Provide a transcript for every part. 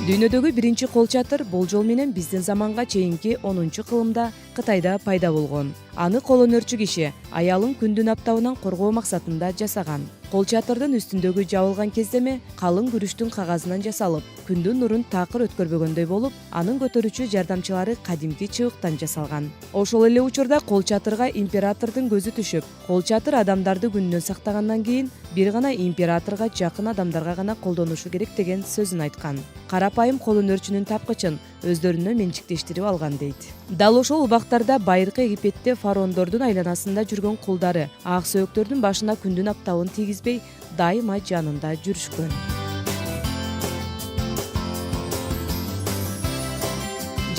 Дүйнөдөгү биринчи кол чатыр болжол менен биздин заманга чейинки 10-кылымда Кытайда пайда болгон. Аны кол өнөрчү киши аялын күндүн аптабынан коргоо максатында жасаган. Кол чатырдын үстүндөгү жабылган кездеме калың күрүштүн кагазынан жасалып, күндүн нурун такыр өткөрбөгөндөй болуп, анын көтөрүүчү жардамчылары кадимки чыбыктан жасалган. Ошол эле учурда кол чатырга императордун көзү түшүп, кол чатыр адамдарды күндөн сактагандан кийин бир гана императорго жакын адамдарга гана колдонушу керек деген сөзүн айткан. Карапайым кол өнөрчүнүн тапкычын өздөрүнө менчиктештирип алган дейт. Дал ошол убактарда байыркы Египетте фараондордун айланасында жүргөн кулдары ак сөөктөрдүн башына күндүн аптабын тийгизбей, дайыма жанында жүрүшкөн.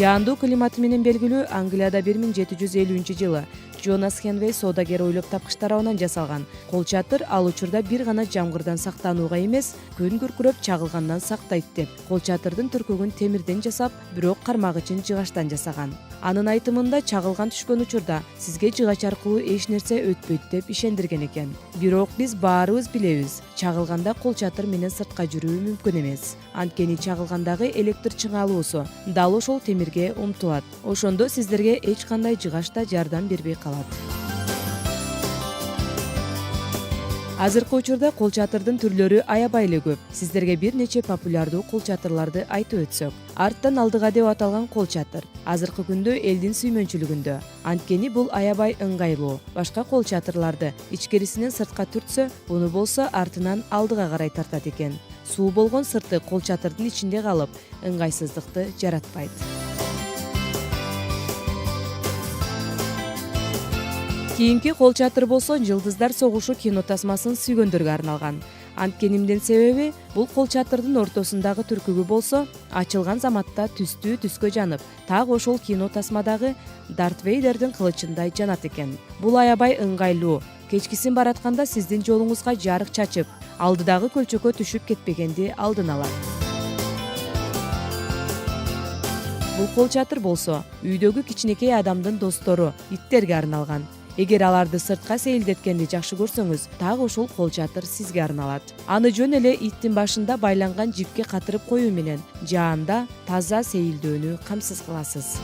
Жаандуу климаты менен белгилүү Англияда 1750-жылы Джонас Хенвей соодагер ойлоп тапкыч тарабынан жасалган кол чатыр ал учурда бир гана жамгырдан сактанууга эмес, күн күркүрөп чагылгандан сактайт деп, кол чатырдын түркөгүн темирден жасап, бирок кармагычын жыгачтан жасаган. Анын айтымында чагылган түшкөн учурда сизге жыгач аркылуу эч нерсе өтпөйт деп ишендирген экен. Бирок биз баарыбыз билебиз, чагылганда кол чатыр менен сыртка жүрүү мүмкүн эмес. Анткени чагылгандагы электр чыңалуусу дал ошол темирге умтулат. Ошондо сиздерге эч кандай жыгач да жардам бербей калат. Азыркы учурда кол чатырдын түрлөрү аябай эле көп. Сиздерге бир нече популярдуу кол чатырларды айтып өтсөк. Арттан алдыга деп аталган кол чатыр азыркы күндө элдин сүймөнчүлүгүндө. Анткени бул аябай ыңгайлуу. Башка кол чатырларды ичкерисинен сыртка түртсө, буну болсо артынан алдыга карай тартат экен. Суу болгон сырты кол чатырдын ичинде калып, ыңгайсыздыкты жаратпайт. Кийинки кол чатыр болсо Жылдыздар согушу кино тасмасын сүйгөндөргө арналган. Анткенимдин себеби бул кол чатырдын ортосундагы түркүгү болсо ачылган заматта түстүү түскө жанып, так ошол кино тасмадагы Дарт Вейдердин кылычындай жанат экен. Бул аябай ыңгайлуу. Кечкисин баратканда сиздин жолуңузга жарык чачып, алдыдагы көлчөккө түшүп кетпегенди алдын алат. Бул кол чатыр болсо үйдөгү кичинекей адамдын достору, иттерге арналган. Эгер аларды сыртка сейилдеткенди жакшы көрсөңүз, так ошол кол чатыр сизге арналат. Аны жөн эле иттин башында байланган жипке катырып коюу менен жаанда таза сейилдөөнү камсыз кыласыз.